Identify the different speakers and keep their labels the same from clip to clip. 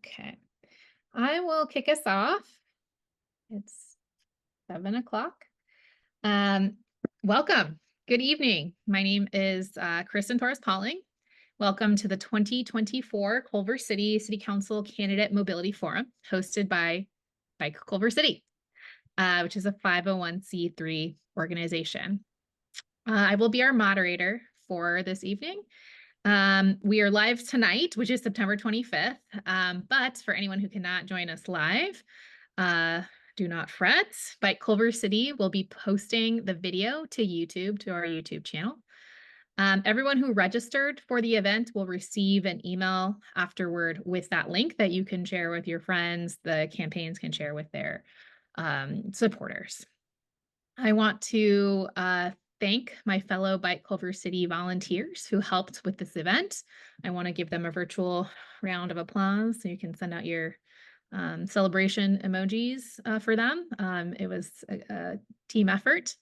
Speaker 1: Okay. I will kick us off. It's 7 o'clock. Um, Welcome. Good evening. My name is Kristen Torres-Pauling. Welcome to the 2024 Culver City Council Candidate Mobility Forum, hosted by Culver City, which is a 501c3 organization. I will be our moderator for this evening. We are live tonight, which is September 25th. But for anyone who cannot join us live, do not fret. But Culver City will be posting the video to YouTube, to our YouTube channel. Everyone who registered for the event will receive an email afterward with that link that you can share with your friends. The campaigns can share with their supporters. I want to thank my fellow Bike Culver City volunteers who helped with this event. I want to give them a virtual round of applause so you can send out your celebration emojis for them. It was a team effort.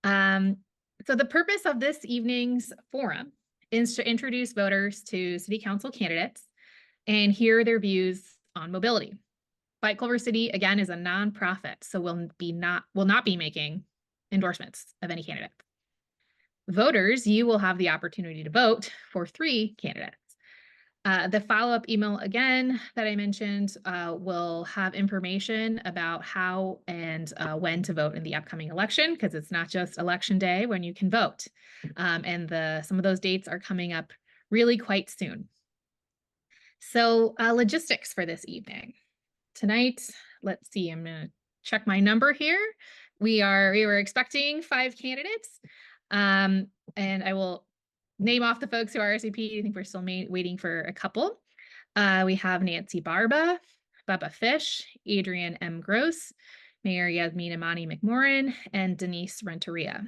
Speaker 1: So the purpose of this evening's forum is to introduce voters to city council candidates and hear their views on mobility. Bike Culver City, again, is a nonprofit, so will not be making endorsements of any candidate. Voters, you will have the opportunity to vote for 3 candidates. The follow-up email, again, that I mentioned will have information about how and when to vote in the upcoming election, because it's not just election day when you can vote. And some of those dates are coming up really quite soon. So logistics for this evening. Tonight, let's see, I'm going to check my number here. We were expecting 5 candidates, and I will name off the folks who are RSVP. I think we're still waiting for a couple. We have Nancy Barba, Bubba Fish, Adrian M. Gross, Mayor Yasmin Amani McMorrin, and Denise Renteria.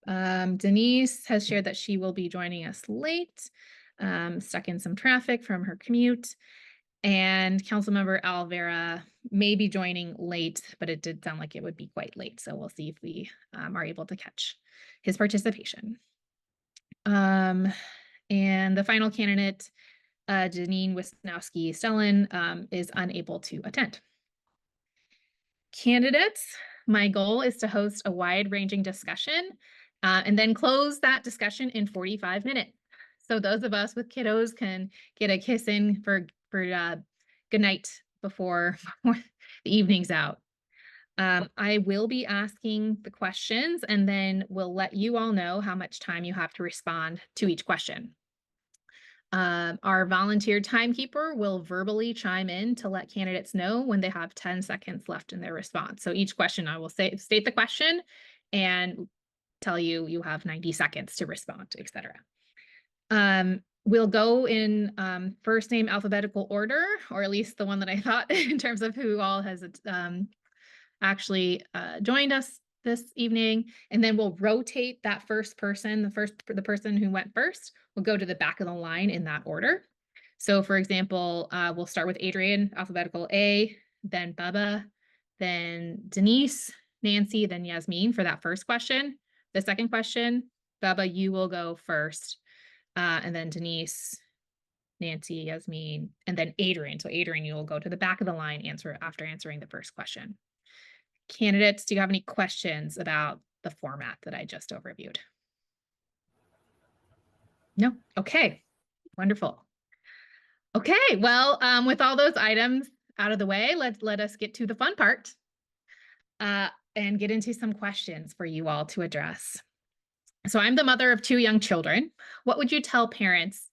Speaker 1: Denise has shared that she will be joining us late, stuck in some traffic from her commute. And Councilmember Alvera may be joining late, but it did sound like it would be quite late. So we'll see if we are able to catch his participation. And the final candidate, Janine Wisnowski-Stellan, is unable to attend. Candidates, my goal is to host a wide-ranging discussion and then close that discussion in 45 minutes. So those of us with kiddos can get a kiss in for good night before the evening's out. I will be asking the questions and then we'll let you all know how much time you have to respond to each question. Our volunteer timekeeper will verbally chime in to let candidates know when they have 10 seconds left in their response. So each question I will state the question and tell you you have 90 seconds to respond, etc. We'll go in first name alphabetical order, or at least the one that I thought in terms of who all has actually joined us this evening. And then we'll rotate that first person, the person who went first, will go to the back of the line in that order. So for example, we'll start with Adrian, alphabetical A, then Bubba, then Denise, Nancy, then Yasmin for that first question. The second question, Bubba, you will go first. And then Denise, Nancy, Yasmin, and then Adrian. So Adrian, you will go to the back of the line after answering the first question. Candidates, do you have any questions about the format that I just overviewed? No? Okay, wonderful. Okay, well, with all those items out of the way, let us get to the fun part and get into some questions for you all to address. So I'm the mother of 2 young children. What would you tell parents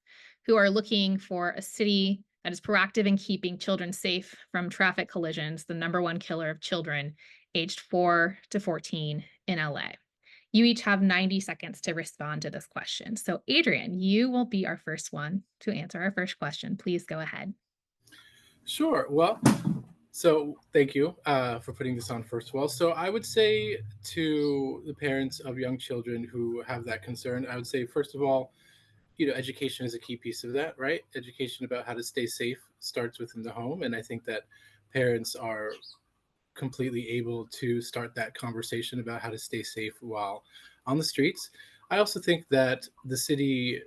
Speaker 1: who are looking for a city that is proactive in keeping children safe from traffic collisions, the #1 killer of children aged 4 to 14 in LA? You each have 90 seconds to respond to this question. So Adrian, you will be our first one to answer our first question. Please go ahead.
Speaker 2: Sure. Well, so thank you for putting this on first of all. So I would say to the parents of young children who have that concern, I would say, first of all, education is a key piece of that, right? Education about how to stay safe starts within the home. And I think that parents are completely able to start that conversation about how to stay safe while on the streets. I also think that the city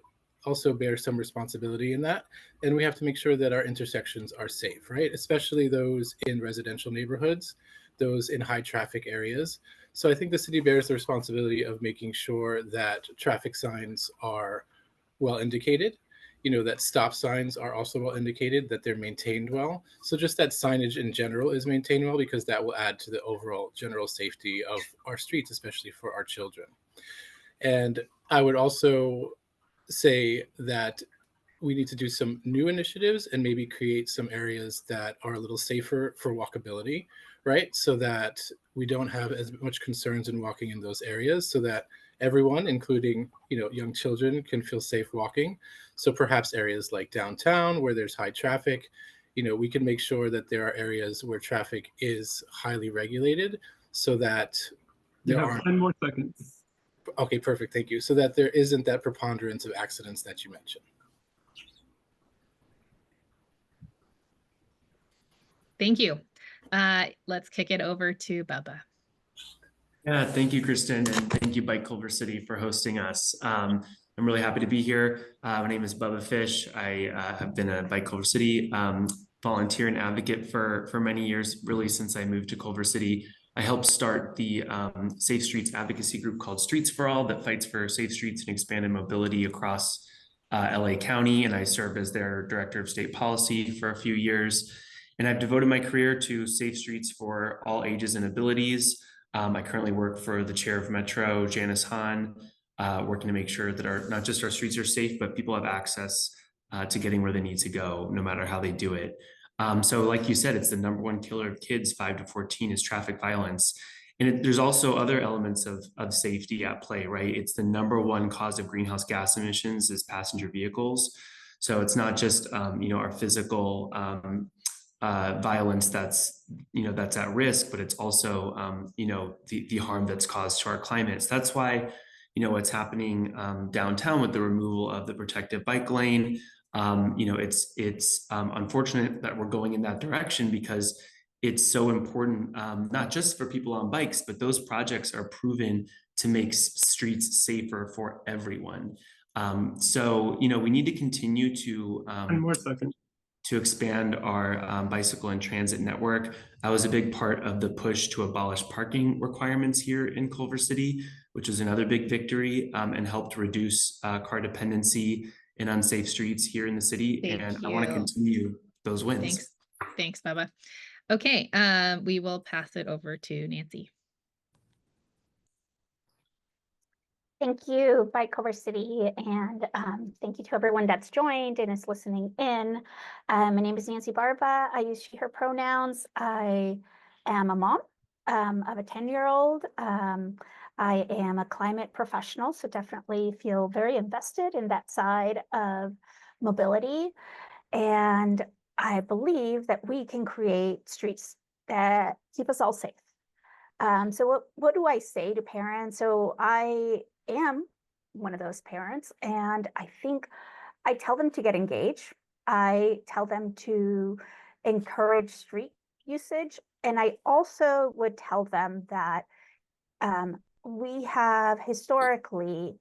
Speaker 2: also bear some responsibility in that. And we have to make sure that our intersections are safe, right? Especially those in residential neighborhoods, those in high traffic areas. So I think the city bears the responsibility of making sure that traffic signs are well indicated, that stop signs are also well indicated, that they're maintained well. So just that signage in general is maintained well, because that will add to the overall general safety of our streets, especially for our children. And I would also say that we need to do some new initiatives and maybe create some areas that are a little safer for walkability, right? So that we don't have as much concerns in walking in those areas, so that everyone, including young children, can feel safe walking. So perhaps areas like downtown where there's high traffic, we can make sure that there are areas where traffic is highly regulated, so that
Speaker 3: You
Speaker 2: there
Speaker 3: have
Speaker 2: aren't.
Speaker 3: 10 more seconds.
Speaker 2: Okay, perfect. Thank you. So that there isn't that preponderance of accidents that you mentioned.
Speaker 1: Thank you. Let's kick it over to Bubba.
Speaker 4: Yeah, thank you, Kristen, and thank you, Bike Culver City, for hosting us. I'm really happy to be here. My name is Bubba Fish. I have been a Bike Culver City volunteer and advocate for many years, really since I moved to Culver City. I helped start the Safe Streets advocacy group called Streets for All that fights for safe streets and expanded mobility across LA County, and I served as their director of state policy for a few years. And I've devoted my career to safe streets for all ages and abilities. I currently work for the chair of Metro, Janice Hahn, working to make sure that not just our streets are safe, but people have access to getting where they need to go, no matter how they do it. So like you said, it's the number one killer of kids 5 to 14 is traffic violence. And there's also other elements of safety at play, right? It's the number one cause of greenhouse gas emissions is passenger vehicles. So it's not just, our physical violence that's at risk, but it's also the harm that's caused to our climate. So that's why what's happening downtown with the removal of the protective bike lane. It's unfortunate that we're going in that direction, because it's so important, not just for people on bikes, but those projects are proven to make streets safer for everyone. So we need to continue to
Speaker 3: 10 more seconds.
Speaker 4: to expand our bicycle and transit network. I was a big part of the push to abolish parking requirements here in Culver City, which is another big victory, and helped reduce car dependency in unsafe streets here in the city. I want to continue those wins.
Speaker 1: Thanks, Bubba. Okay, we will pass it over to Nancy.
Speaker 5: Thank you, Bike Culver City, and thank you to everyone that's joined and is listening in. My name is Nancy Barba. I use she, her pronouns. I am a mom of a 10-year-old. I am a climate professional, so definitely feel very invested in that side of mobility. And I believe that we can create streets that keep us all safe. So what do I say to parents? So I am one of those parents, and I think I tell them to get engaged. I tell them to encourage street usage. And I also would tell them that we have historically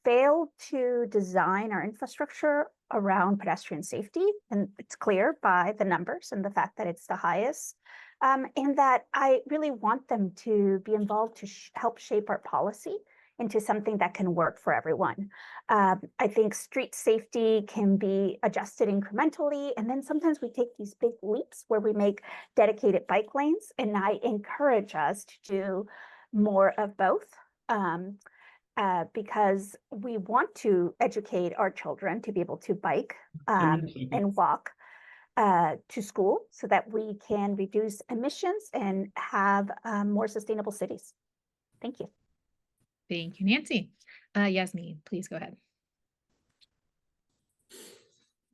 Speaker 5: failed to design our infrastructure around pedestrian safety. And it's clear by the numbers and the fact that it's the highest. And that I really want them to be involved to help shape our policy into something that can work for everyone. I think street safety can be adjusted incrementally, and then sometimes we take these big leaps where we make dedicated bike lanes, and I encourage us to do more of both. Because we want to educate our children to be able to bike and walk to school, so that we can reduce emissions and have more sustainable cities. Thank you.
Speaker 1: Thank you, Nancy. Yasmin, please go ahead.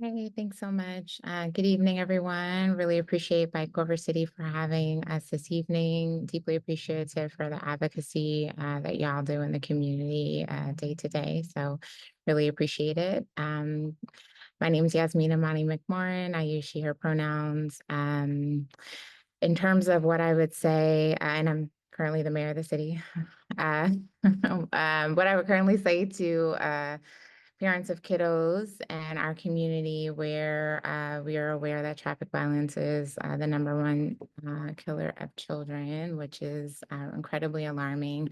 Speaker 6: Hey, thanks so much. Good evening, everyone. Really appreciate Bike Culver City for having us this evening. Deeply appreciative for the advocacy that y'all do in the community day to day. So really appreciate it. My name is Yasmin Amani McMorrin. I use she, her pronouns. In terms of what I would say, and I'm currently the mayor of the city, what I would currently say to parents of kiddos and our community where we are aware that traffic violence is the number one killer of children, which is incredibly alarming.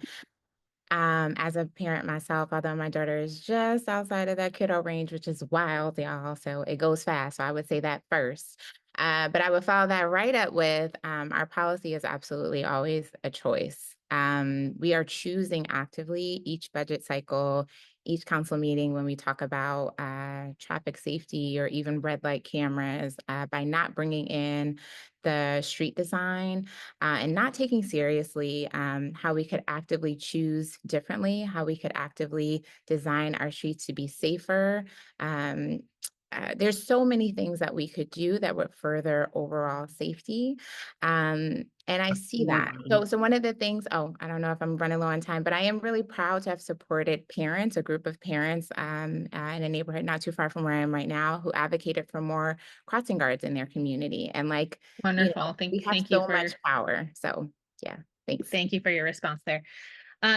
Speaker 6: As a parent myself, although my daughter is just outside of that kiddo range, which is wild, y'all, so it goes fast. So I would say that first. But I would follow that right up with our policy is absolutely always a choice. We are choosing actively each budget cycle, each council meeting when we talk about traffic safety or even red light cameras by not bringing in the street design and not taking seriously how we could actively choose differently, how we could actively design our streets to be safer. There's so many things that we could do that would further overall safety. And I see that. So one of the things, I don't know if I'm running low on time, but I am really proud to have supported parents, a group of parents in a neighborhood not too far from where I am right now, who advocated for more crossing guards in their community. And
Speaker 1: Wonderful.
Speaker 6: we have
Speaker 1: Thank you
Speaker 6: so
Speaker 1: for
Speaker 6: much power. So yeah, thanks.
Speaker 1: thank you for your response there.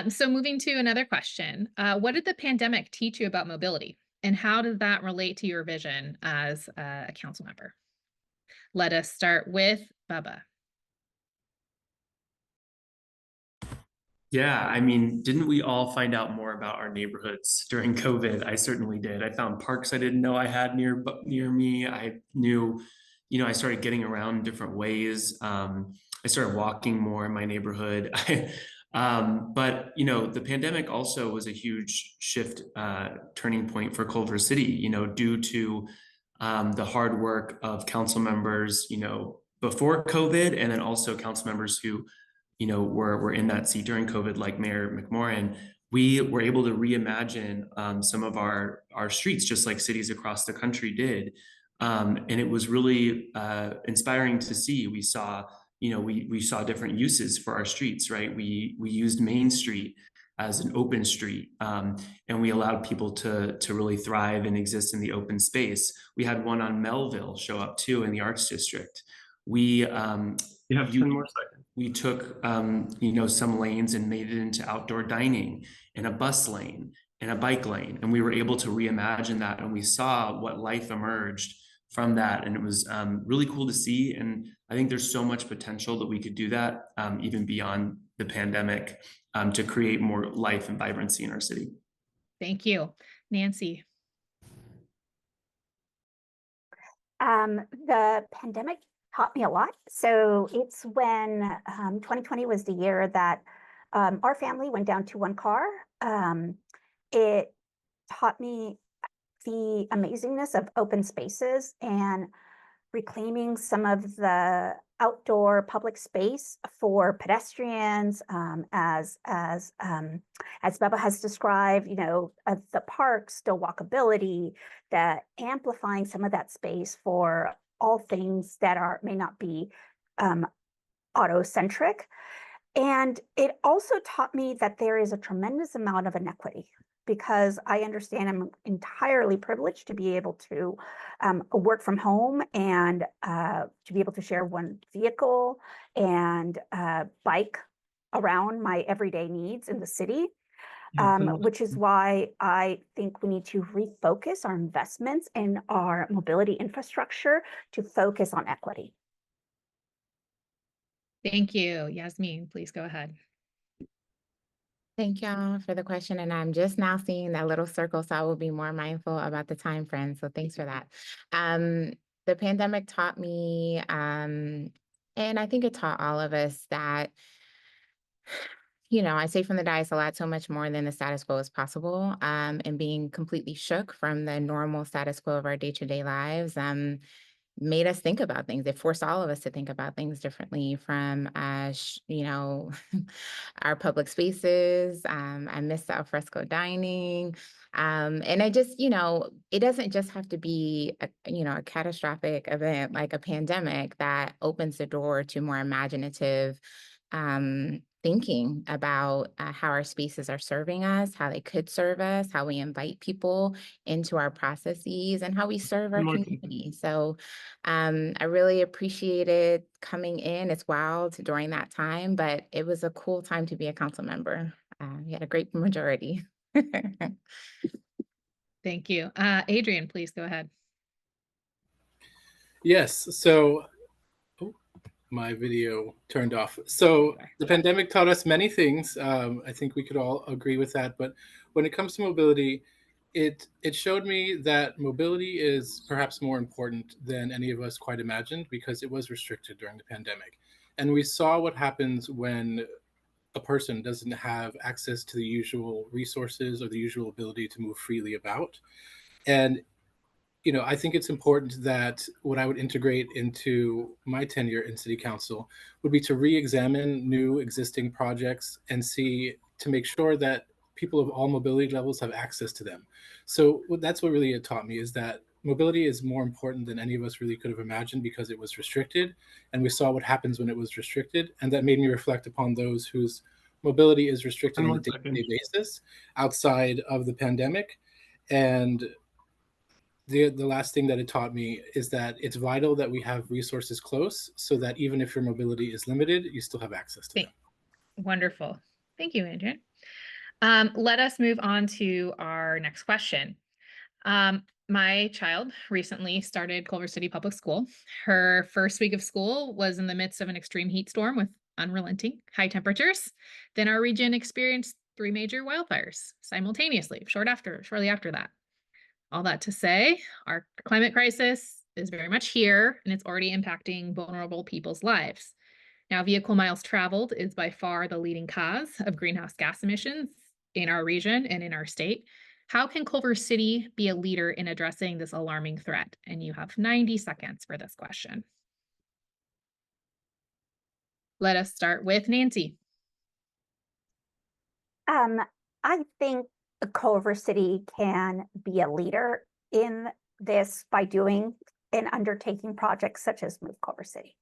Speaker 1: So moving to another question, what did the pandemic teach you about mobility, and how does that relate to your vision as a council member? Let us start with Bubba.
Speaker 4: Yeah, I mean, didn't we all find out more about our neighborhoods during COVID? I certainly did. I found parks I didn't know I had near me. I knew, I started getting around different ways. I started walking more in my neighborhood. But the pandemic also was a huge shift, turning point for Culver City. Due to the hard work of council members, before COVID, and then also council members who were in that seat during COVID, like Mayor McMorrin. We were able to reimagine some of our streets, just like cities across the country did. And it was really inspiring to see. We saw, we saw different uses for our streets, right? We used Main Street as an open street, and we allowed people to really thrive and exist in the open space. We had one on Melville show up too in the Arts District. We you have 10 more seconds. We took some lanes and made it into outdoor dining and a bus lane and a bike lane, and we were able to reimagine that, and we saw what life emerged from that, and it was really cool to see. And I think there's so much potential that we could do that even beyond the pandemic to create more life and vibrancy in our city.
Speaker 1: Thank you. Nancy.
Speaker 5: The pandemic taught me a lot. So it's when 2020 was the year that our family went down to one car. It taught me the amazingness of open spaces and reclaiming some of the outdoor public space for pedestrians, as Bubba has described, the parks, still walkability, that amplifying some of that space for all things that may not be auto-centric. And it also taught me that there is a tremendous amount of inequity, because I understand I'm entirely privileged to be able to work from home and to be able to share one vehicle and bike around my everyday needs in the city, which is why I think we need to refocus our investments in our mobility infrastructure to focus on equity.
Speaker 1: Thank you. Yasmin, please go ahead.
Speaker 6: Thank y'all for the question. And I'm just now seeing that little circle, so I will be more mindful about the time frame. So thanks for that. The pandemic taught me, and I think it taught all of us that, I say from the dais a lot, so much more than the status quo is possible, and being completely shook from the normal status quo of our day-to-day lives. Made us think about things. It forced all of us to think about things differently, from, our public spaces. I miss the alfresco dining. And I just, it doesn't just have to be a catastrophic event like a pandemic that opens the door to more imaginative thinking about how our spaces are serving us, how they could serve us, how we invite people into our processes, and how we serve our community. So I really appreciated coming in. It's wild during that time, but it was a cool time to be a council member. We had a great majority.
Speaker 1: Thank you. Adrian, please go ahead.
Speaker 2: Yes. So, oh, my video turned off. So the pandemic taught us many things. I think we could all agree with that. But when it comes to mobility, it showed me that mobility is perhaps more important than any of us quite imagined because it was restricted during the pandemic. And we saw what happens when a person doesn't have access to the usual resources or the usual ability to move freely about. And I think it's important that what I would integrate into my tenure in city council would be to re-examine new existing projects and see to make sure that people of all mobility levels have access to them. So that's what really it taught me is that mobility is more important than any of us really could have imagined because it was restricted. And we saw what happens when it was restricted. And that made me reflect upon those whose mobility is restricted on a day-to-day basis outside of the pandemic. And the last thing that it taught me is that it's vital that we have resources close so that even if your mobility is limited, you still have access to them.
Speaker 1: Wonderful. Thank you, Adrian. Let us move on to our next question. My child recently started Culver City Public School. Her first week of school was in the midst of an extreme heat storm with unrelenting high temperatures. Then our region experienced 3 major wildfires simultaneously, shortly after that. All that to say, our climate crisis is very much here and it's already impacting vulnerable people's lives. Now, vehicle miles traveled is by far the leading cause of greenhouse gas emissions in our region and in our state. How can Culver City be a leader in addressing this alarming threat? And you have 90 seconds for this question. Let us start with Nancy.
Speaker 5: I think Culver City can be a leader in this by doing and undertaking projects such as Move Culver City.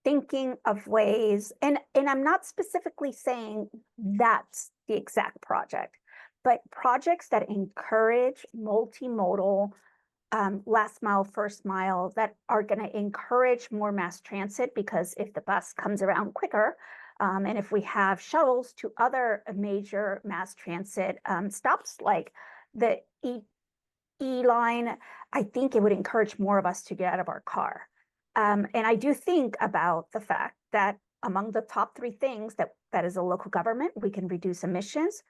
Speaker 5: Thinking of ways, and I'm not specifically saying that's the exact project, but projects that encourage multimodal last mile, first mile, that are going to encourage more mass transit, because if the bus comes around quicker, and if we have shuttles to other major mass transit stops like the E line, I think it would encourage more of us to get out of our car. And I do think about the fact that among the top 3 things that is a local government, we can reduce emissions,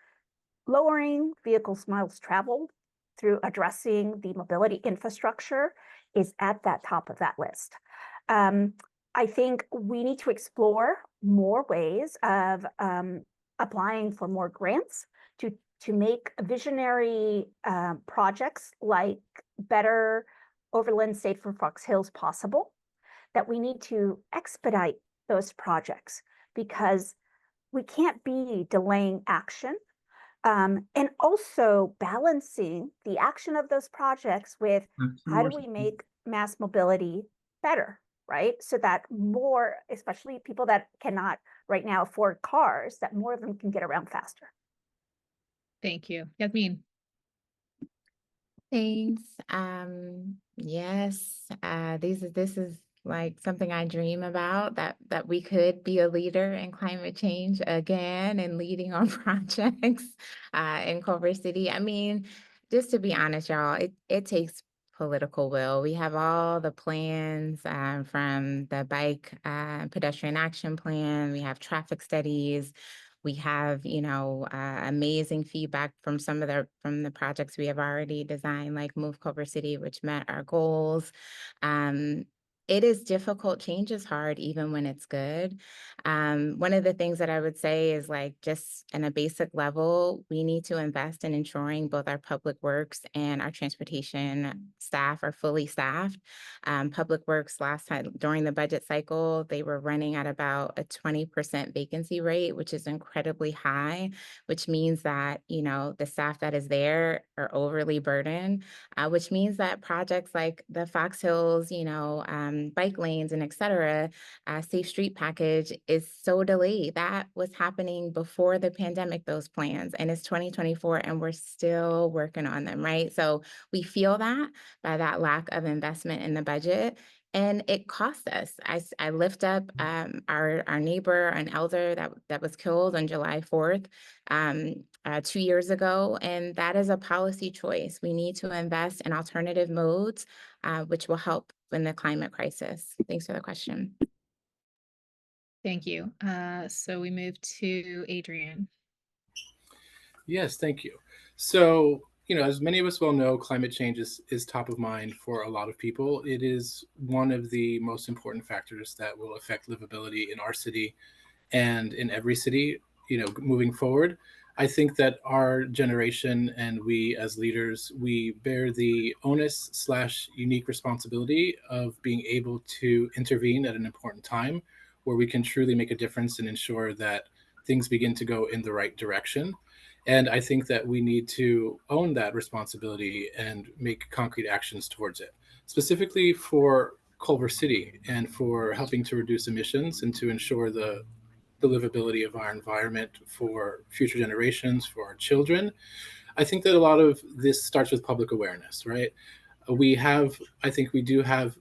Speaker 5: lowering vehicles miles traveled through addressing the mobility infrastructure is at that top of that list. I think we need to explore more ways of applying for more grants to make visionary projects like better overland safe for Fox Hills possible, that we need to expedite those projects because we can't be delaying action. And also balancing the action of those projects with how do we make mass mobility better, right? So that more, especially people that cannot right now afford cars, that more of them can get around faster.
Speaker 1: Thank you. Yasmin.
Speaker 6: Thanks. Yes, this is like something I dream about, that we could be a leader in climate change again and leading on projects in Culver City. I mean, just to be honest, y'all, it takes political will. We have all the plans from the bike pedestrian action plan. We have traffic studies. We have, amazing feedback from from the projects we have already designed, like Move Culver City, which met our goals. It is difficult. Change is hard, even when it's good. One of the things that I would say is, like, just on a basic level, we need to invest in ensuring both our public works and our transportation staff are fully staffed. Public Works last time during the budget cycle, they were running at about a 20% vacancy rate, which is incredibly high, which means that, the staff that is there are overly burdened, which means that projects like the Fox Hills, bike lanes and et cetera, Safe Street Package is so delayed. That was happening before the pandemic, those plans, and it's 2024 and we're still working on them, right? So we feel that by that lack of investment in the budget. and it cost us. I lift up our neighbor, an elder that was killed on July 4th 2 years ago, and that is a policy choice. We need to invest in alternative modes, which will help in the climate crisis. Thanks for the question.
Speaker 1: Thank you. So we move to Adrian.
Speaker 2: Yes, thank you. So, as many of us well know, climate change is top of mind for a lot of people. It is one of the most important factors that will affect livability in our city and in every city, moving forward. I think that our generation and we as leaders, we bear the onus slash unique responsibility of being able to intervene at an important time where we can truly make a difference and ensure that things begin to go in the right direction. And I think that we need to own that responsibility and make concrete actions towards it, specifically for Culver City and for helping to reduce emissions and to ensure the livability of our environment for future generations, for our children. I think that a lot of this starts with public awareness, right? I think we do have,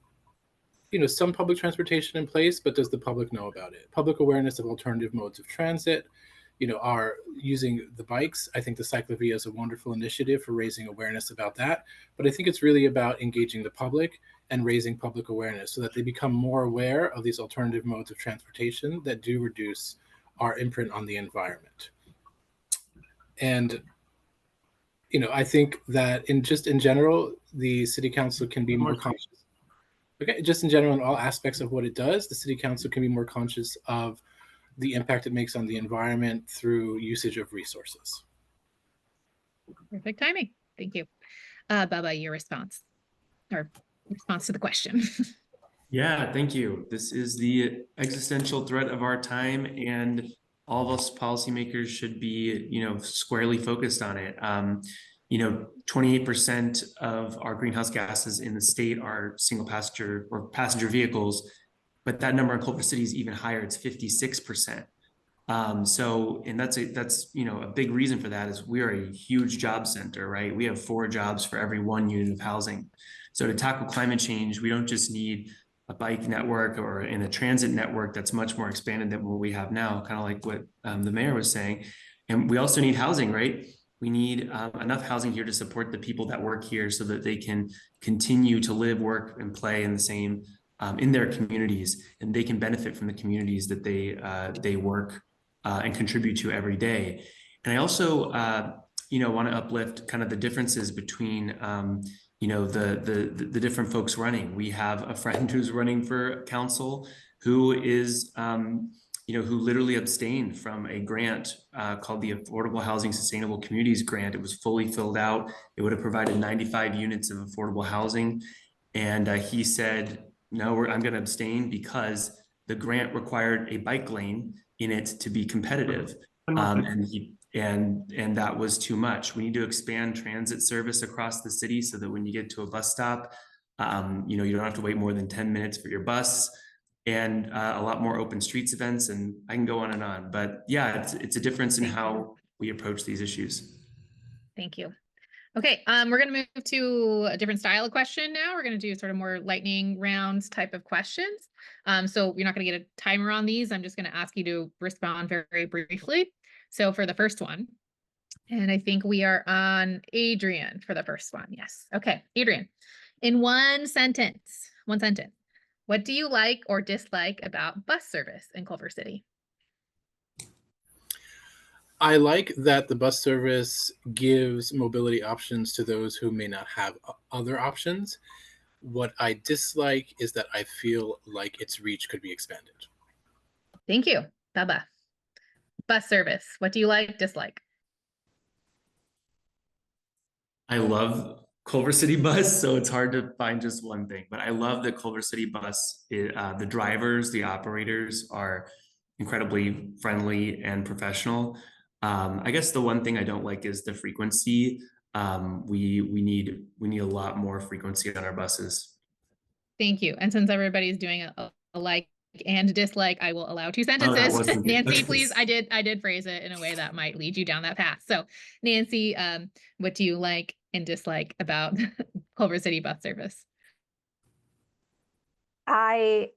Speaker 2: some public transportation in place, but does the public know about it? Public awareness of alternative modes of transit, are using the bikes. I think the Cyclovia is a wonderful initiative for raising awareness about that. But I think it's really about engaging the public and raising public awareness so that they become more aware of these alternative modes of transportation that do reduce our imprint on the environment. And I think that in general, the city council can be more conscious. Okay, just in general, in all aspects of what it does, the city council can be more conscious of the impact it makes on the environment through usage of resources.
Speaker 1: Perfect timing. Thank you. Bubba, your response or response to the question.
Speaker 4: Yeah, thank you. This is the existential threat of our time, and all of us policymakers should be, squarely focused on it. 28% of our greenhouse gases in the state are single passenger or passenger vehicles, but that number in Culver City is even higher. It's 56%. And that's a big reason for that is we're a huge job center, right? We have 4 jobs for every 1 unit of housing. So to tackle climate change, we don't just need a bike network or in a transit network that's much more expanded than what we have now, kind of like what the mayor was saying. And we also need housing, right? We need enough housing here to support the people that work here so that they can continue to live, work, and play in the same in their communities, and they can benefit from the communities that they work and contribute to every day. And I also, want to uplift kind of the differences between, the different folks running. We have a friend who's running for council who is, who literally abstained from a grant called the Affordable Housing Sustainable Communities Grant. It was fully filled out. It would have provided 95 units of affordable housing. And he said, no, I'm going to abstain because the grant required a bike lane in it to be competitive. And that was too much. We need to expand transit service across the city so that when you get to a bus stop, you don't have to wait more than 10 minutes for your bus, and a lot more open streets events. And I can go on and on, but yeah, it's a difference in how we approach these issues.
Speaker 1: Thank you. Okay, we're going to move to a different style of question now. We're going to do sort of more lightning rounds type of questions. So you're not going to get a timer on these. I'm just going to ask you to respond very, very briefly. So for the first one, and I think we are on Adrian for the first one. Yes. Okay, Adrian, in one sentence, what do you like or dislike about bus service in Culver City?
Speaker 2: I like that the bus service gives mobility options to those who may not have other options. What I dislike is that I feel like its reach could be expanded.
Speaker 1: Thank you. Baba. Bus service. What do you like, dislike?
Speaker 4: I love Culver City bus, so it's hard to find just one thing, but I love that Culver City bus, the drivers, the operators are incredibly friendly and professional. I guess the one thing I don't like is the frequency. We need a lot more frequency on our buses.
Speaker 1: Thank you. And since everybody's doing a like and dislike, I will allow 2 sentences. Nancy, please. I did phrase it in a way that might lead you down that path. So Nancy, what do you like and dislike about Culver City bus service?
Speaker 5: I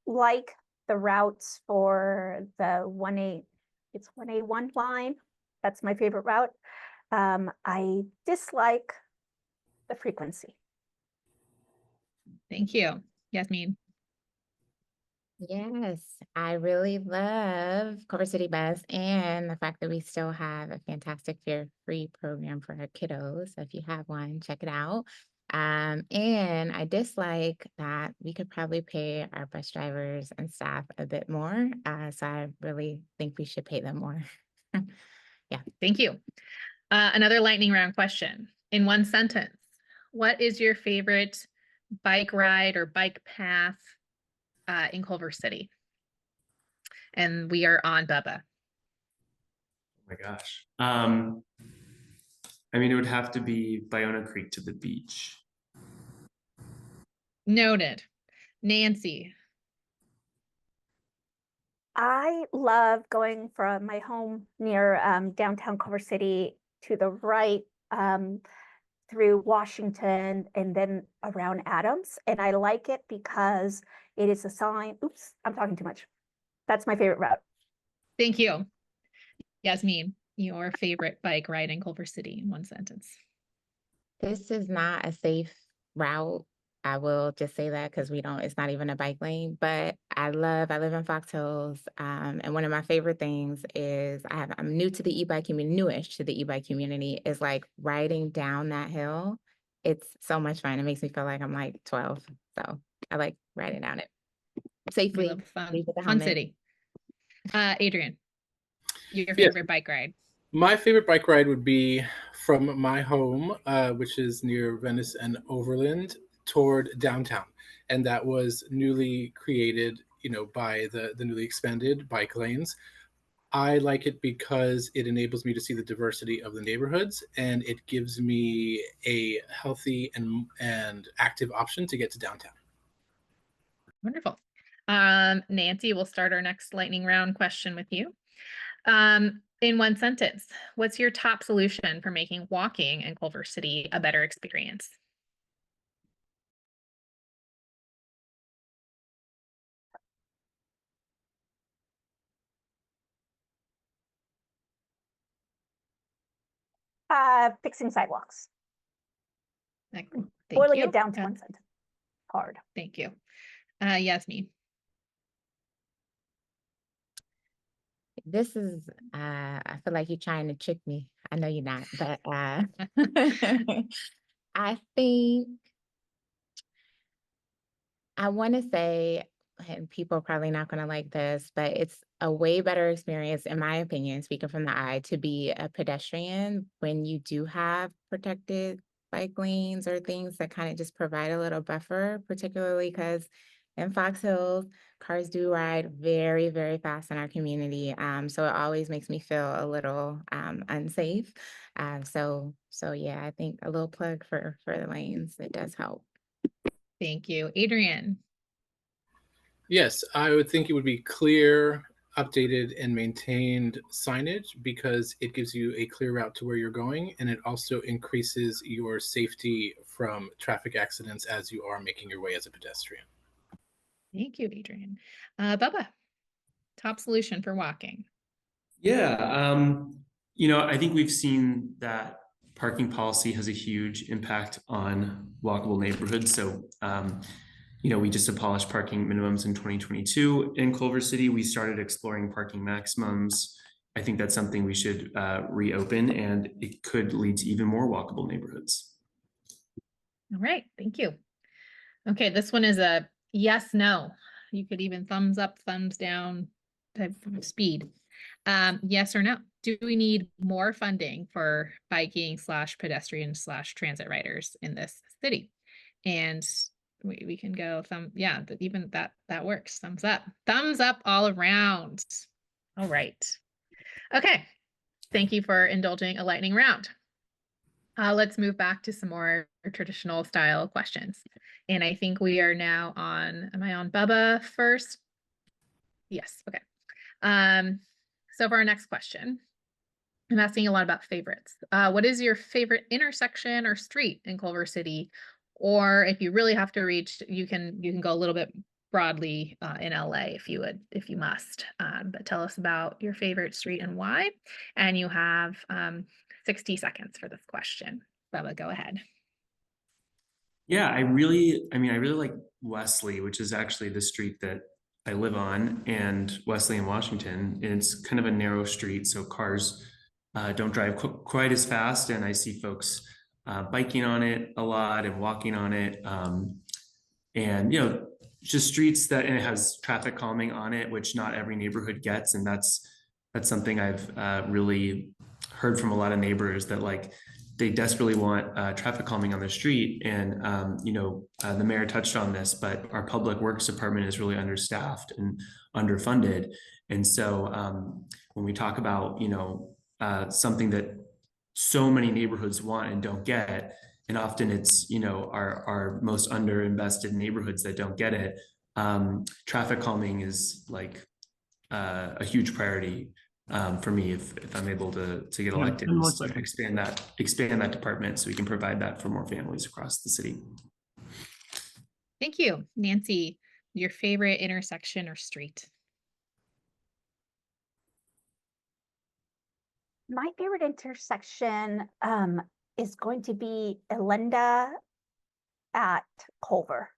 Speaker 5: like the routes for the 1A, it's 1A1 line. That's my favorite route. I dislike the frequency.
Speaker 1: Thank you. Yasmin.
Speaker 6: Yes, I really love Culver City Bus and the fact that we still have a fantastic fare-free program for our kiddos. So if you have one, check it out. And I dislike that we could probably pay our bus drivers and staff a bit more. So I really think we should pay them more. Yeah.
Speaker 1: Thank you. Another lightning round question. In one sentence, what is your favorite bike ride or bike path in Culver City? And we are on Bubba.
Speaker 4: Oh my gosh. I mean, it would have to be Biona Creek to the beach.
Speaker 1: Noted. Nancy.
Speaker 5: I love going from my home near downtown Culver City to the right through Washington and then around Adams. And I like it because it is a sign. Oops, I'm talking too much. That's my favorite route.
Speaker 1: Thank you. Yasmin, your favorite bike ride in Culver City in one sentence.
Speaker 6: This is not a safe route. I will just say that because it's not even a bike lane, but I live in Fox Hills. And one of my favorite things is I'm new to the e-bike community, newish to the e-bike community, is like riding down that hill. It's so much fun. It makes me feel like I'm like 12. So I like riding down it
Speaker 1: We
Speaker 6: safely.
Speaker 1: love
Speaker 6: Leave with the
Speaker 1: fun
Speaker 6: helmet.
Speaker 1: city. Adrian, your
Speaker 2: Yes.
Speaker 1: favorite bike ride.
Speaker 2: My favorite bike ride would be from my home, which is near Venice and Overland, toward downtown. And that was newly created, by the newly expanded bike lanes. I like it because it enables me to see the diversity of the neighborhoods, and it gives me a healthy and active option to get to downtown.
Speaker 1: Wonderful. Nancy, we'll start our next lightning round question with you. In one sentence, what's your top solution for making walking in Culver City a better experience?
Speaker 5: Fixing sidewalks.
Speaker 1: Excellent.
Speaker 5: Boiling
Speaker 1: you.
Speaker 5: it down to one sentence. Hard.
Speaker 1: Thank you. Yasmin.
Speaker 6: This is, I feel like you're trying to trick me. I know you're not, but I think I want to say, and people are probably not going to like this, but it's a way better experience, in my opinion, speaking from the eye, to be a pedestrian when you do have protected bike lanes or things that kind of just provide a little buffer, particularly because in Fox Hills, cars do ride very, very fast in our community. So it always makes me feel a little unsafe. So yeah, I think a little plug for the lanes, it does help.
Speaker 1: Thank you. Adrian.
Speaker 2: Yes, I would think it would be clear, updated, and maintained signage because it gives you a clear route to where you're going, and it also increases your safety from traffic accidents as you are making your way as a pedestrian.
Speaker 1: Thank you, Adrian. Bubba, top solution for walking.
Speaker 4: Yeah, I think we've seen that parking policy has a huge impact on walkable neighborhoods. So, we just abolished parking minimums in 2022 in Culver City. We started exploring parking maximums. I think that's something we should reopen, and it could lead to even more walkable neighborhoods.
Speaker 1: All right, thank you. Okay, this one is a yes, no. You could even thumbs up, thumbs down type of speed. Yes or no? Do we need more funding for biking / pedestrian / transit riders in this city? And we can go even that works. Thumbs up all around. All right. Okay. Thank you for indulging a lightning round. Let's move back to some more traditional style questions. And I think we are now am I on Bubba first? Yes, okay. So for our next question, I'm asking a lot about favorites. What is your favorite intersection or street in Culver City Or if you really have to reach, you can go a little bit broadly in LA if you must. But tell us about your favorite street and why. And you have 60 seconds for this question. Bubba, go ahead.
Speaker 4: Yeah, I really like Wesley, which is actually the street that I live on, and Wesley in Washington. And it's kind of a narrow street, so cars don't drive quite as fast. And I see folks biking on it a lot and walking on it. And just streets that, and it has traffic calming on it, which not every neighborhood gets. And that's something I've really heard from a lot of neighbors, that like they desperately want traffic calming on the street. And the mayor touched on this, but our public works department is really understaffed and underfunded. And so when we talk about something that so many neighborhoods want and don't get, and often it's our most underinvested neighborhoods that don't get it. Traffic calming is like a huge priority for me if I'm able to get elected, to expand that department so we can provide that for more families across the city.
Speaker 1: Thank you. Nancy, your favorite intersection or street?
Speaker 5: My favorite intersection is going to be Elenda at Culver.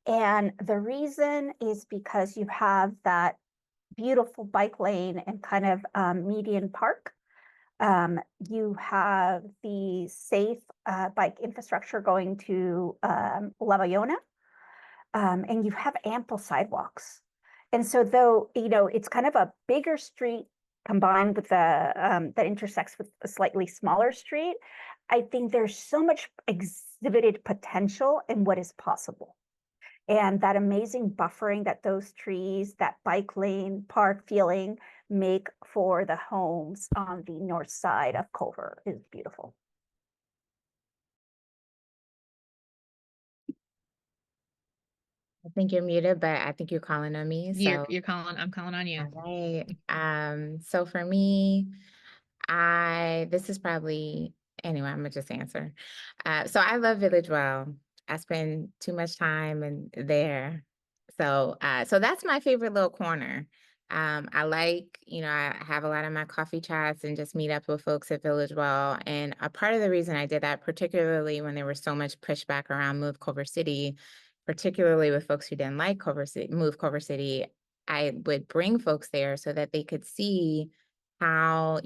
Speaker 5: And the reason is because you have that beautiful bike lane and kind of median park. You have the safe bike infrastructure going to La Bayona, and you have ample sidewalks. And so though, it's kind of a bigger street combined with that intersects with a slightly smaller street, I think there's so much exhibited potential in what is possible. And that amazing buffering that those trees, that bike lane park feeling make for the homes on the north side of Culver is beautiful.
Speaker 6: I think you're muted, but I think you're calling on me. So
Speaker 1: I'm calling on you.
Speaker 6: all right. So for me, this is probably, anyway, I'm gonna just answer. So I love Village Well. I spend too much time there. So that's my favorite little corner. I like, I have a lot of my coffee chats and just meet up with folks at Village Well. And a part of the reason I did that, particularly when there was so much pushback around Move Culver City, particularly with folks who didn't like Move Culver City, I would bring folks there so that they could see how,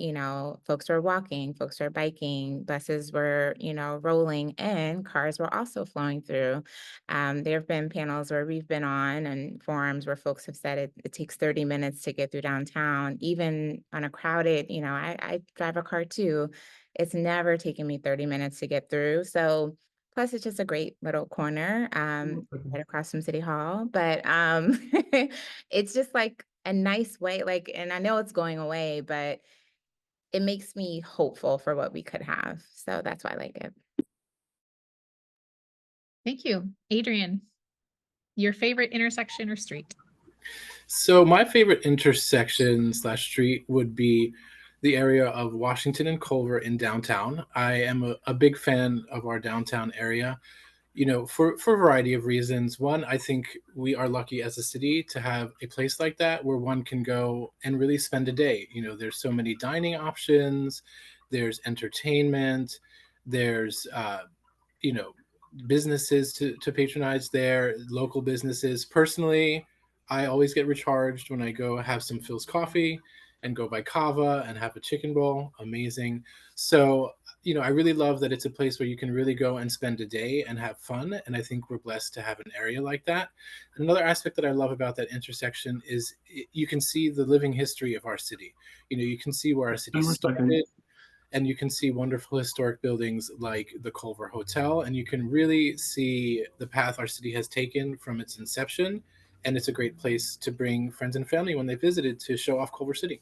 Speaker 6: folks were walking, folks were biking, buses were, rolling in, cars were also flowing through. There have been panels where we've been on and forums where folks have said it takes 30 minutes to get through downtown, even on a crowded, I drive a car too. It's never taken me 30 minutes to get through. So plus it's just a great little corner, right across from City Hall, but it's just like a nice way, like, and I know it's going away, but it makes me hopeful for what we could have. So that's why I like it.
Speaker 1: Thank you. Adrian, your favorite intersection or street?
Speaker 2: So my favorite intersection / street would be the area of Washington and Culver in downtown. I am a big fan of our downtown area, for a variety of reasons. One, I think we are lucky as a city to have a place like that where one can go and really spend a day. There's so many dining options, there's entertainment, there's you know businesses to patronize there, local businesses. Personally, I always get recharged when I go have some Phil's coffee and go buy kava and have a chicken roll. Amazing. So I really love that it's a place where you can really go and spend a day and have fun. And I think we're blessed to have an area like that. Another aspect that I love about that intersection is you can see the living history of our city. You can see where our city started, and you can see wonderful historic buildings like the Culver Hotel, and you can really see the path our city has taken from its inception. And it's a great place to bring friends and family when they visited to show off Culver City.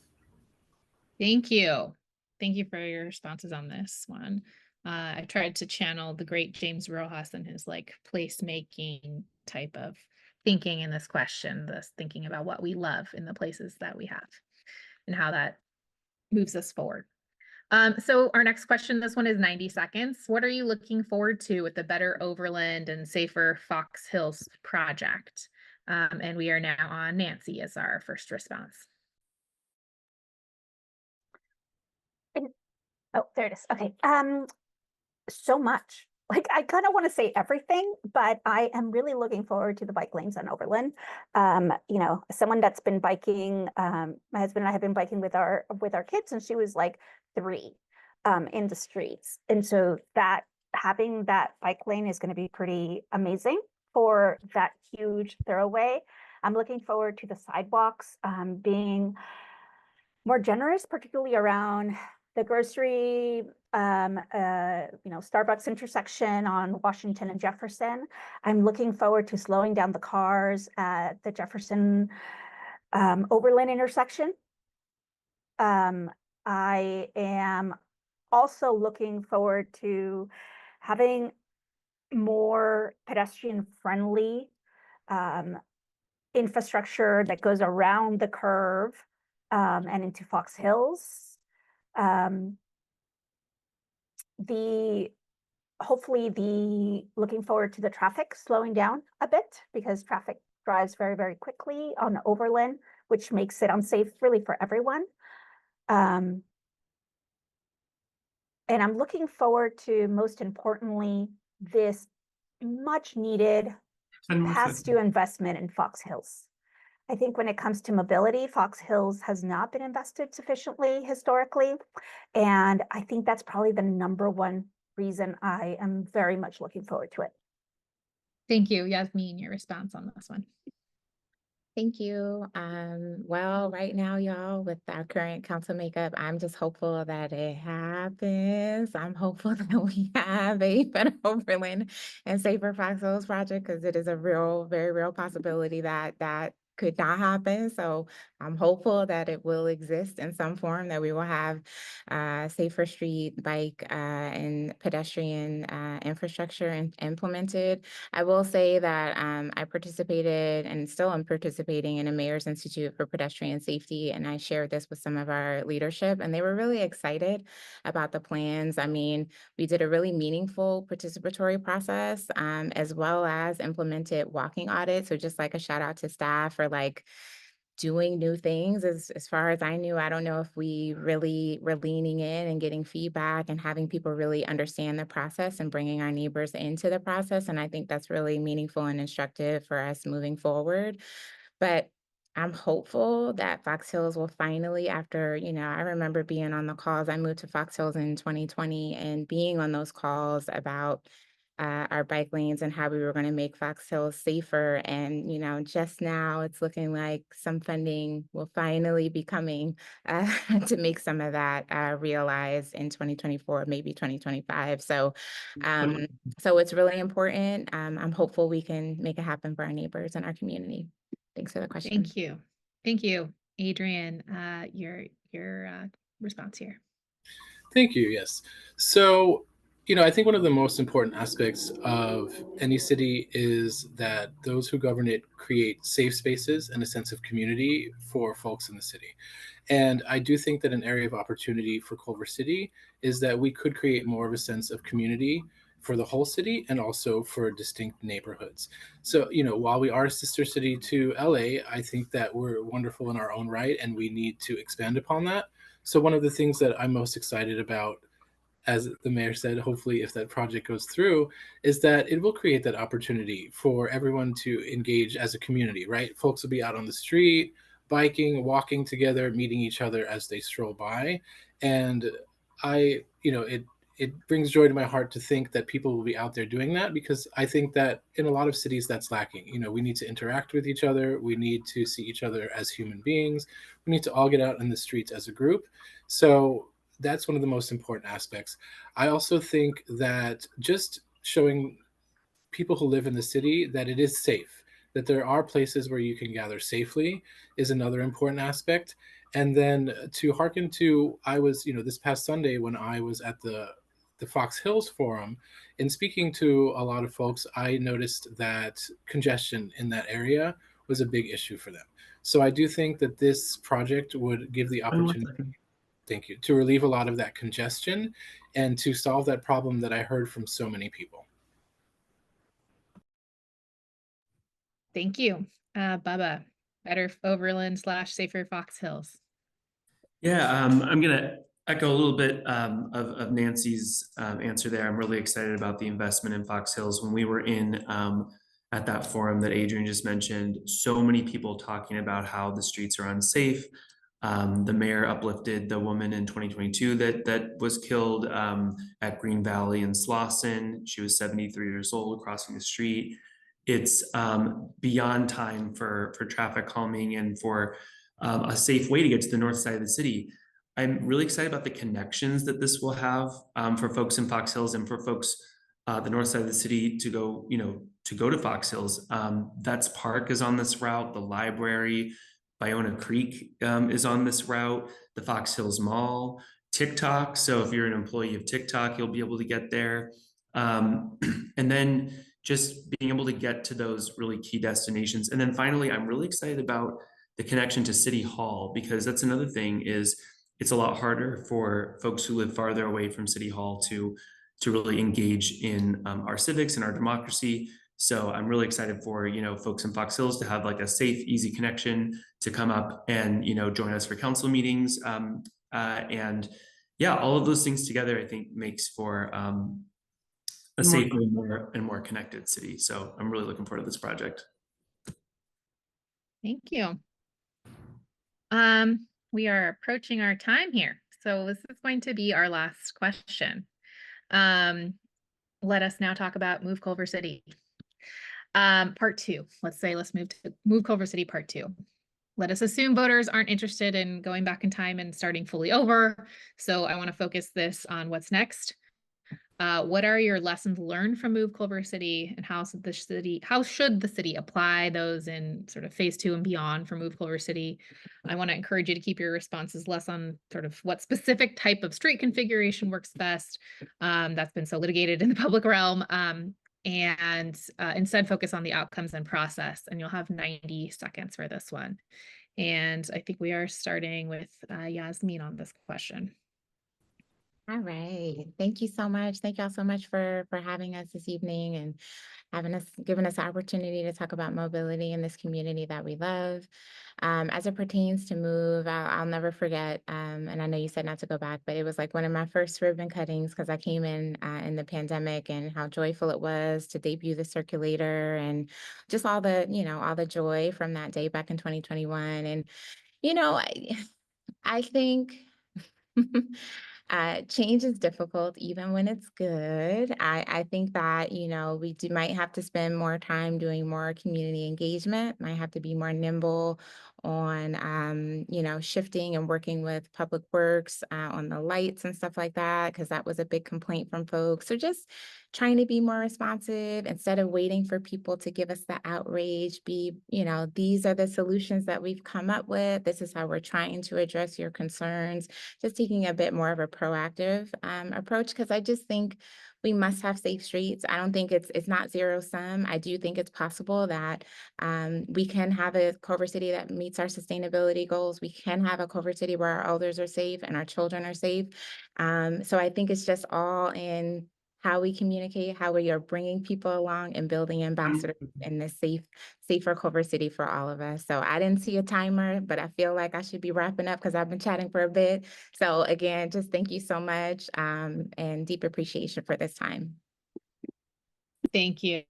Speaker 1: Thank you. Thank you for your responses on this one. I tried to channel the great James Rojas and his like placemaking type of thinking in this question, this thinking about what we love in the places that we have and how that moves us forward. So our next question, this one is 90 seconds. What are you looking forward to with the Better Overland and Safer Fox Hills project? And we are now on Nancy as our first response.
Speaker 5: Oh, there it is. Okay. So much. Like, I kind of want to say everything, but I am really looking forward to the bike lanes on Overland. You know, someone that's been biking, my husband and I have been biking with our kids, and she was like 3 in the streets. And so that having that bike lane is going to be pretty amazing for that huge thoroughway. I'm looking forward to the sidewalks being more generous, particularly around the grocery, you know, Starbucks intersection on Washington and Jefferson. I'm looking forward to slowing down the cars at the Jefferson Overland intersection. I am also looking forward to having more pedestrian friendly infrastructure that goes around the curve and into Fox Hills. Hopefully looking forward to the traffic slowing down a bit, because traffic drives very, very quickly on Overland, which makes it unsafe really for everyone. And I'm looking forward to, most importantly, this much needed past due investment in Fox Hills. I think when it comes to mobility, Fox Hills has not been invested sufficiently historically. And I think that's probably the #1 reason I am very much looking forward to it.
Speaker 1: Thank you, Yasmin, your response on this one.
Speaker 6: Thank you. Well, right now, y'all, with our current council makeup, I'm just hopeful that it happens. I'm hopeful that we have a Better Overland and Safer Fox Hills project, because it is a real, very real possibility that that could not happen. So I'm hopeful that it will exist in some form, that we will have safer street, bike, and pedestrian infrastructure implemented. I will say that I participated and still am participating in a Mayor's Institute for Pedestrian Safety, and I shared this with some of our leadership, and they were really excited about the plans. I mean, we did a really meaningful participatory process, as well as implemented walking audits. So just like a shout out to staff for like doing new things. As far as I knew, I don't know if we really were leaning in and getting feedback and having people really understand the process and bringing our neighbors into the process. And I think that's really meaningful and instructive for us moving forward. But I'm hopeful that Fox Hills will finally, after, you know, I remember being on the calls. I moved to Fox Hills in 2020 and being on those calls about our bike lanes and how we were going to make Fox Hills safer. And, you know, just now it's looking like some funding will finally be coming to make some of that realized in 2024, maybe 2025. So, so it's really important. I'm hopeful we can make it happen for our neighbors and our community. Thanks for the question.
Speaker 1: Thank you. Thank you, Adrian. Your response here.
Speaker 2: Thank you. Yes. So, you know, I think one of the most important aspects of any city is that those who govern it create safe spaces and a sense of community for folks in the city. And I do think that an area of opportunity for Culver City is that we could create more of a sense of community for the whole city and also for distinct neighborhoods. So, you know, while we are a sister city to LA, I think that we're wonderful in our own right and we need to expand upon that. So one of the things that I'm most excited about, as the mayor said, hopefully if that project goes through, is that it will create that opportunity for everyone to engage as a community, right? Folks will be out on the street, biking, walking together, meeting each other as they stroll by. And it brings joy to my heart to think that people will be out there doing that, because I think that in a lot of cities that's lacking. You know, we need to interact with each other. We need to see each other as human beings. We need to all get out in the streets as a group. So that's one of the most important aspects. I also think that just showing people who live in the city that it is safe, that there are places where you can gather safely is another important aspect. And then to hearken to, I was, you know, this past Sunday when I was at the Fox Hills Forum, in speaking to a lot of folks, I noticed that congestion in that area was a big issue for them. So I do think that this project would give the opportunity Thank you. To relieve a lot of that congestion and to solve that problem that I heard from so many people.
Speaker 1: Thank you. Bubba, better Overland / safer Fox Hills.
Speaker 4: Yeah, I'm going to echo a little bit of Nancy's answer there. I'm really excited about the investment in Fox Hills. When we were in at that forum that Adrian just mentioned, so many people talking about how the streets are unsafe. The mayor uplifted the woman in 2022 that was killed at Green Valley in Slauson. She was 73 years old, crossing the street. It's beyond time for traffic calming and for a safe way to get to the north side of the city. I'm really excited about the connections that this will have for folks in Fox Hills and for folks the north side of the city to go, to go to Fox Hills. That's Park is on this route. The library, Biona Creek is on this route. The Fox Hills Mall, TikTok. So if you're an employee of TikTok, you'll be able to get there. And then just being able to get to those really key destinations. And then finally, I'm really excited about the connection to City Hall, because that's another thing is it's a lot harder for folks who live farther away from City Hall to really engage in our civics and our democracy. So I'm really excited for, folks in Fox Hills to have like a safe, easy connection to come up and, join us for council meetings. And yeah, all of those things together, I think makes for a safer and more connected city. So I'm really looking forward to this project.
Speaker 1: Thank you. We are approaching our time here. So this is going to be our last question. Let us now talk about Move Culver City. Part 2. Let's move Culver City part 2. Let us assume voters aren't interested in going back in time and starting fully over. So I want to focus this on what's next. What are your lessons learned from Move Culver City, and how should the city apply those in sort of phase 2 and beyond for Move Culver City? I want to encourage you to keep your responses less on sort of what specific type of street configuration works best. That's been so litigated in the public realm. And instead focus on the outcomes and process. And you'll have 90 seconds for this one. And I think we are starting with Yasmin on this question.
Speaker 6: All right. Thank you so much. Thank y'all so much for having us this evening and giving us the opportunity to talk about mobility in this community that we love. As it pertains to Move, I'll never forget, and I know you said not to go back, but it was like one of my first ribbon cuttings because I came in the pandemic, and how joyful it was to debut the circulator and just all the joy from that day back in 2021. And, I think change is difficult even when it's good. I think that, we might have to spend more time doing more community engagement, might have to be more nimble on, shifting and working with Public Works on the lights and stuff like that, because that was a big complaint from folks. So just trying to be more responsive instead of waiting for people to give us the outrage, these are the solutions that we've come up with. This is how we're trying to address your concerns. Just taking a bit more of a proactive approach, because I just think we must have safe streets. I don't think it's not zero sum. I do think it's possible that we can have a Culver City that meets our sustainability goals. We can have a Culver City where our elders are safe and our children are safe. So I think it's just all in how we communicate, how we are bringing people along and building ambassadors in this safer Culver City for all of us. So I didn't see a timer, but I feel like I should be wrapping up because I've been chatting for a bit. So again, just thank you so much and deep appreciation for this time.
Speaker 1: Thank you.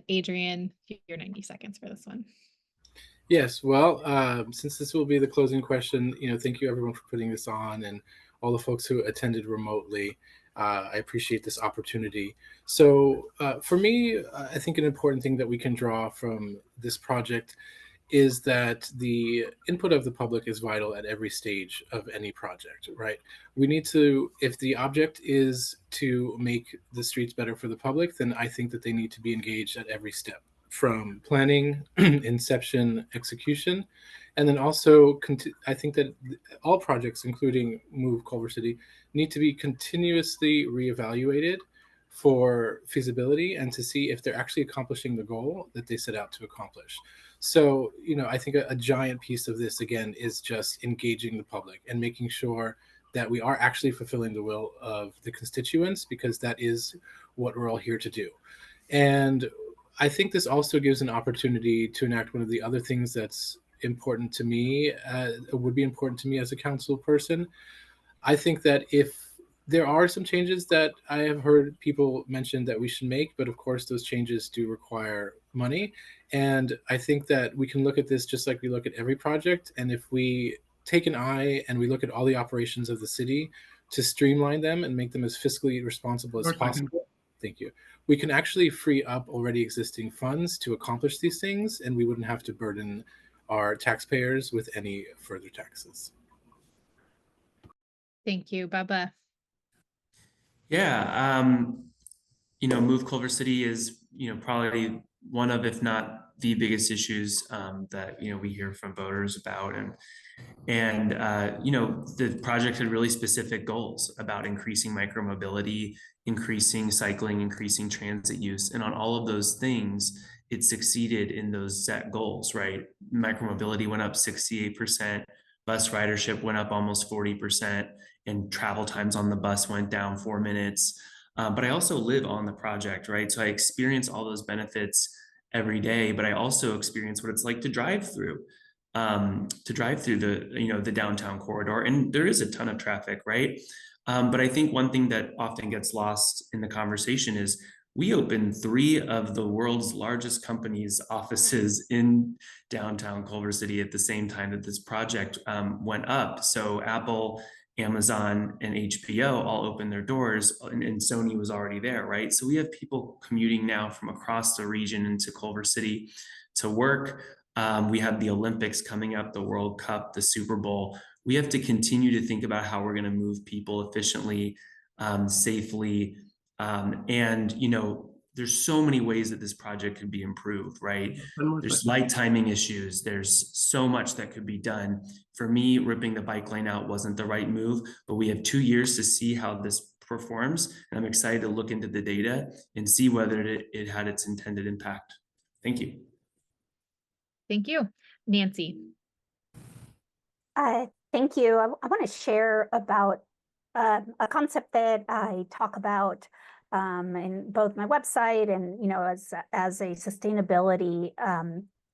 Speaker 1: Adrian, your 90 seconds for this one.
Speaker 2: Yes, well, since this will be the closing question, thank you everyone for putting this on and all the folks who attended remotely. I appreciate this opportunity. So for me, I think an important thing that we can draw from this project is that the input of the public is vital at every stage of any project, right? We need to, if the object is to make the streets better for the public, then I think that they need to be engaged at every step, from planning, inception, execution. And then also, I think that all projects, including Move Culver City, need to be continuously reevaluated for feasibility and to see if they're actually accomplishing the goal that they set out to accomplish. So, I think a giant piece of this, again, is just engaging the public and making sure that we are actually fulfilling the will of the constituents, because that is what we're all here to do. And I think this also gives an opportunity to enact one of the other things that's important to me, would be important to me as a council person. I think that if there are some changes that I have heard people mention that we should make, but of course those changes do require money. And I think that we can look at this just like we look at every project. And if we take an eye and we look at all the operations of the city to streamline them and make them as fiscally responsible as possible, thank you, we can actually free up already existing funds to accomplish these things, and we wouldn't have to burden our taxpayers with any further taxes.
Speaker 1: Thank you, Bubba.
Speaker 4: Yeah, Move Culver City is, probably one of, if not the biggest issues that, we hear from voters about. And the project had really specific goals about increasing micromobility, increasing cycling, increasing transit use. And on all of those things, it succeeded in those set goals, right? Micromobility went up 68%, bus ridership went up almost 40%, and travel times on the bus went down 4 minutes. But I also live on the project, right? So I experience all those benefits every day, but I also experience what it's like to drive through the downtown corridor, and there is a ton of traffic, right? But I think one thing that often gets lost in the conversation is we opened 3 of the world's largest companies' offices in downtown Culver City at the same time that this project went up. So Apple, Amazon, and HBO all opened their doors, and Sony was already there, right? So we have people commuting now from across the region into Culver City to work. We have the Olympics coming up, the World Cup, the Super Bowl. We have to continue to think about how we're going to move people efficiently, safely. And, there's so many ways that this project could be improved, right? There's light timing issues. There's so much that could be done. For me, ripping the bike lane out wasn't the right move, but we have 2 years to see how this performs. And I'm excited to look into the data and see whether it had its intended impact. Thank you.
Speaker 1: Thank you. Nancy.
Speaker 5: Thank you. I want to share about a concept that I talk about in both my website and as a sustainability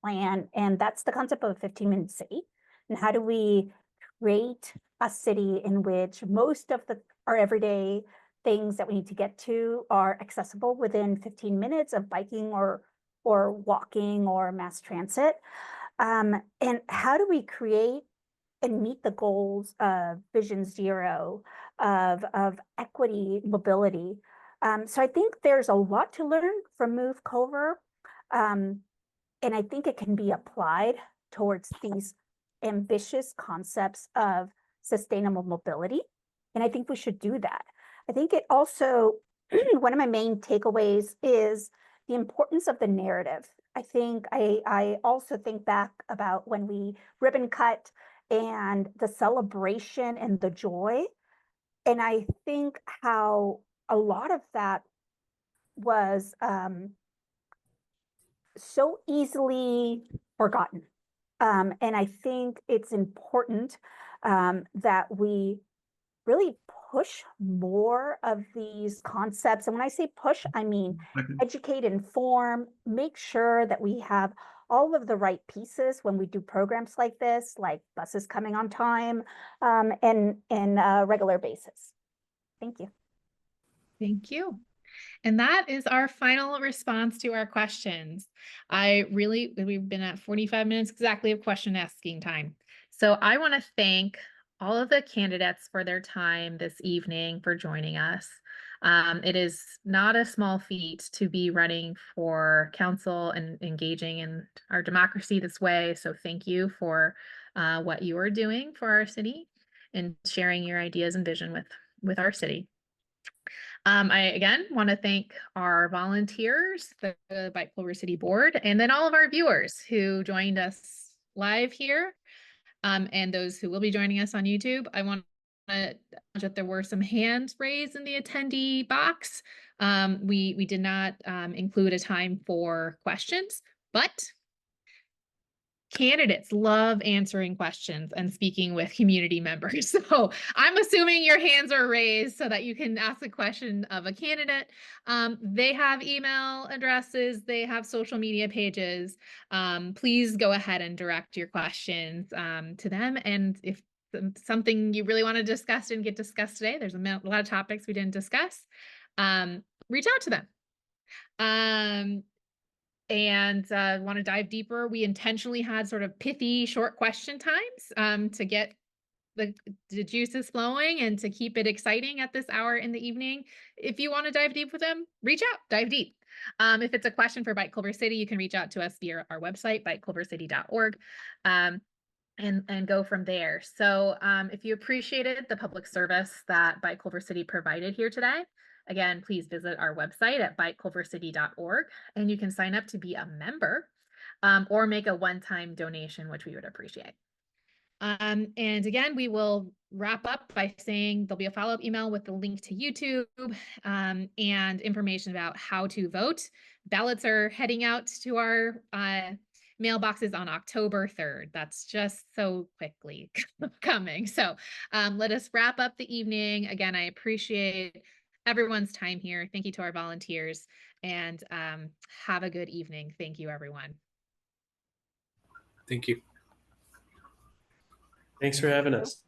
Speaker 5: plan, and that's the concept of a 15-minute city. And how do we create a city in which most of our everyday things that we need to get to are accessible within 15 minutes of biking or walking or mass transit? And how do we create and meet the goals of Vision Zero, of equity mobility? So I think there's a lot to learn from Move Culver. And I think it can be applied towards these ambitious concepts of sustainable mobility. And I think we should do that. I think it also, one of my main takeaways is the importance of the narrative. I think I also think back about when we ribbon cut and the celebration and the joy. And I think how a lot of that was so easily forgotten. And I think it's important that we really push more of these concepts. And when I say push, I mean educate, inform, make sure that we have all of the right pieces when we do programs like this, like buses coming on time, and a regular basis. Thank you.
Speaker 1: Thank you. And that is our final response to our questions. We've been at 45 minutes exactly of question asking time. So I want to thank all of the candidates for their time this evening, for joining us. It is not a small feat to be running for council and engaging in our democracy this way. So thank you for what you are doing for our city and sharing your ideas and vision with our city. I again want to thank our volunteers, the Bike Culver City Board, and then all of our viewers who joined us live here, and those who will be joining us on YouTube. I want that there were some hands raised in the attendee box. We did not include a time for questions, but candidates love answering questions and speaking with community members. So I'm assuming your hands are raised so that you can ask a question of a candidate. They have email addresses, they have social media pages. Please go ahead and direct your questions to them. And if something you really want to discuss didn't get discussed today, there's a lot of topics we didn't discuss, reach out to them. And want to dive deeper. We intentionally had sort of pithy short question times to get the juices flowing and to keep it exciting at this hour in the evening. If you want to dive deep with them, reach out, dive deep. If it's a question for Bike Culver City, you can reach out to us via our website, bikeculvercity.org. And go from there. So if you appreciated the public service that Bike Culver City provided here today, again, please visit our website at bikeculvercity.org, and you can sign up to be a member or make a one-time donation, which we would appreciate. And again, we will wrap up by saying there'll be a follow-up email with the link to YouTube and information about how to vote. Ballots are heading out to our mailboxes on October 3rd. That's just so quickly coming. So let us wrap up the evening. Again, I appreciate everyone's time here. Thank you to our volunteers, and have a good evening. Thank you, everyone.
Speaker 2: Thank you.
Speaker 4: Thanks for having us.